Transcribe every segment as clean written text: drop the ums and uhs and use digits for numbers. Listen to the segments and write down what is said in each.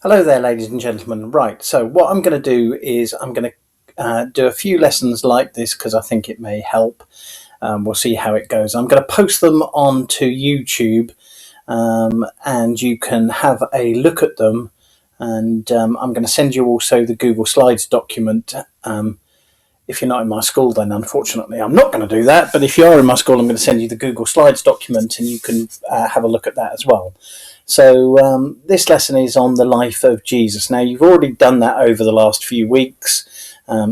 Hello there, ladies and gentlemen. Right, so what I'm going to do is I'm going to do a few lessons like this because I think it may help. We'll see how it goes. I'm going to post them onto YouTube, and you can have a look at them. And I'm going to send you also the Google Slides document. If you're not in my school, then unfortunately I'm not going to do that. But if you are in my school, I'm going to send you the Google Slides document, and you can have a look at that as well. So this lesson is on the life of Jesus. Now, you've already done that over the last few weeks.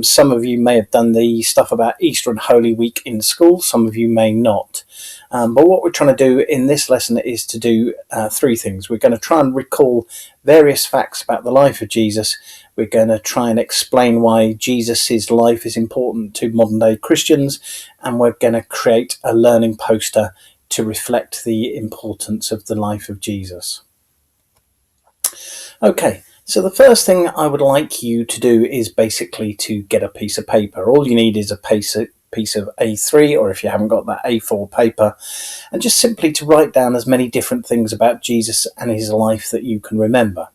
Some of you may have done the stuff about Easter and Holy Week in school. Some of you may not. But what we're trying to do in this lesson is to do three things. We're going to try and recall various facts about the life of Jesus. We're going to try and explain why Jesus' life is important to modern day Christians. And we're going to create a learning poster to reflect the importance of the life of Jesus. Okay, so the first thing I would like you to do is basically to get a piece of paper. All you need is a piece of A3, or if you haven't got that, A4 paper, and just simply to write down as many different things about Jesus and his life that you can remember.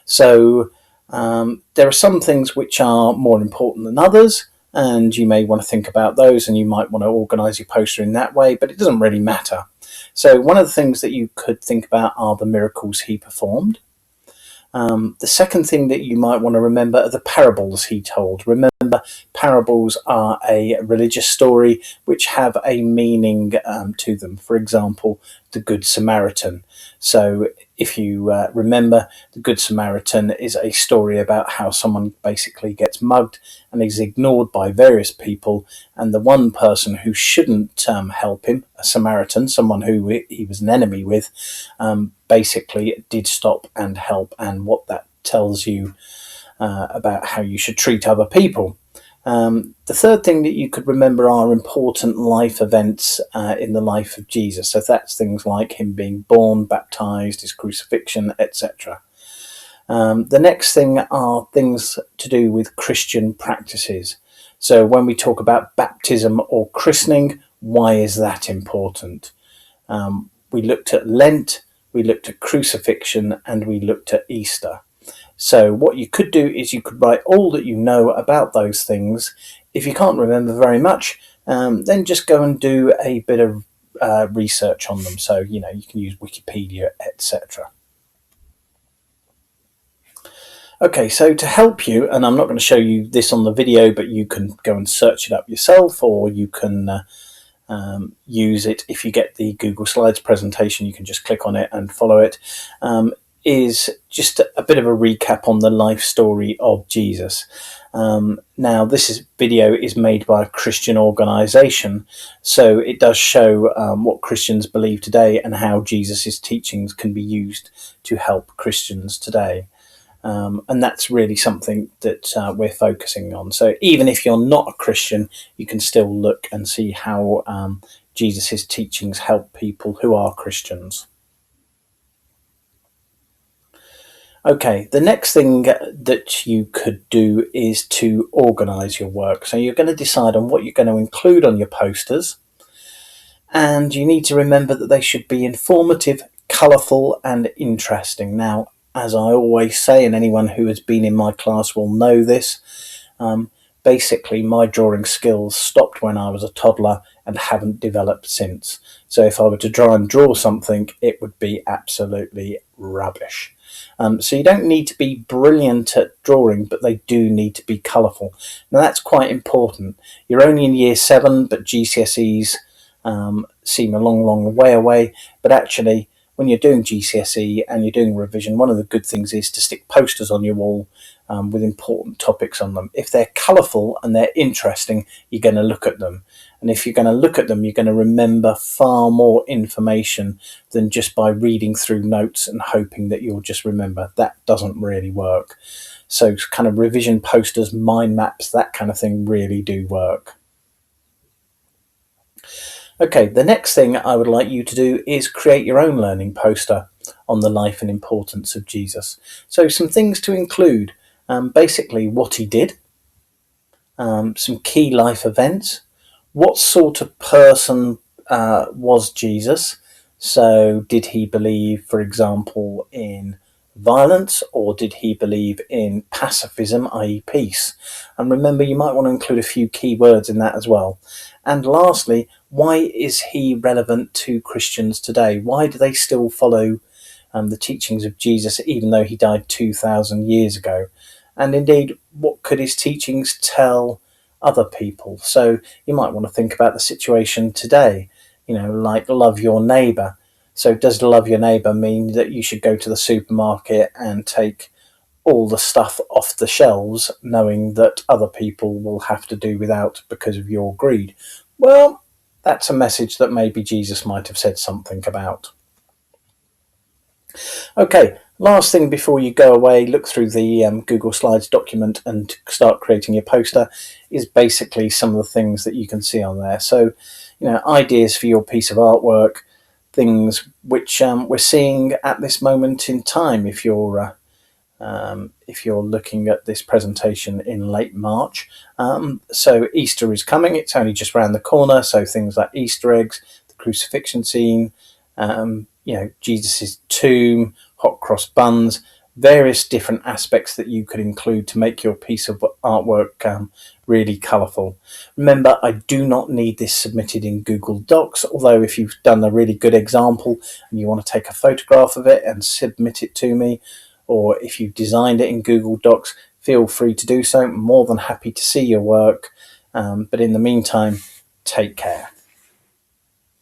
So there are some things which are more important than others, and you may want to think about those, and you might want to organise your poster in that way, but it doesn't really matter. So one of the things that you could think about are the miracles he performed. The second thing that you might want to remember are the parables he told. Remember, parables are a religious story which have a meaning to them. For example, the Good Samaritan. So if you remember, the Good Samaritan is a story about how someone basically gets mugged and is ignored by various people, and the one person who shouldn't help him, a Samaritan, someone who he was an enemy with, basically did stop and help, and what that tells you about how you should treat other people. The third thing that you could remember are important life events in the life of Jesus. So that's things like him being born, baptized, his crucifixion, etc. The next thing are things to do with Christian practices. So when we talk about baptism or christening, why is that important? We looked at Lent, we looked at crucifixion, and we looked at Easter. So what you could do is you could write all that you know about those things. If you can't remember very much, then just go and do a bit of research on them. So, you can use Wikipedia, etc. Okay, so to help you, and I'm not going to show you this on the video, but you can go and search it up yourself, or you can use it. If you get the Google Slides presentation, you can just click on it and follow it. Is just a bit of a recap on the life story of Jesus. Now, this video is made by a Christian organisation, so it does show what Christians believe today and how Jesus' teachings can be used to help Christians today. And that's really something that we're focusing on. So even if you're not a Christian, you can still look and see how Jesus' teachings help people who are Christians. Okay, the next thing that you could do is to organise your work. So you're going to decide on what you're going to include on your posters, and you need to remember that they should be informative, colourful and interesting. Now, as I always say, and anyone who has been in my class will know this, basically my drawing skills stopped when I was a toddler and haven't developed since. So if I were to try and draw something, it would be absolutely rubbish. So you don't need to be brilliant at drawing, but they do need to be colourful. Now that's quite important. You're only in year 7, but GCSEs seem a long way away. But actually, when you're doing GCSE and you're doing revision, one of the good things is to stick posters on your wall with important topics on them. If they're colourful and they're interesting, you're going to look at them. And if you're going to look at them, you're going to remember far more information than just by reading through notes and hoping that you'll just remember. That doesn't really work. So kind of revision posters, mind maps, that kind of thing really do work. Okay, the next thing I would like you to do is create your own learning poster on the life and importance of Jesus. So some things to include, basically what he did, some key life events, what sort of person was Jesus. So did he believe, for example, in violence, or did he believe in pacifism, i.e. peace? And remember, you might want to include a few key words in that as well. And lastly, why is he relevant to Christians today? Why do they still follow the teachings of Jesus, even though he died 2,000 years ago? And indeed, what could his teachings tell other people? So you might want to think about the situation today, like love your neighbour. So does love your neighbour mean that you should go to the supermarket and take all the stuff off the shelves, knowing that other people will have to do without because of your greed? Well, that's a message that maybe Jesus might have said something about. Okay, last thing before you go away, look through the Google Slides document and start creating your poster, is basically some of the things that you can see on there. So, ideas for your piece of artwork, things which we're seeing at this moment in time. If you're looking at this presentation in late March, so Easter is coming. It's only just around the corner. So things like Easter eggs, the crucifixion scene, Jesus's tomb, hot cross buns, various different aspects that you could include to make your piece of artwork really colourful. Remember, I do not need this submitted in Google Docs, although if you've done a really good example and you want to take a photograph of it and submit it to me, or if you've designed it in Google Docs, feel free to do so. I'm more than happy to see your work. But in the meantime, take care.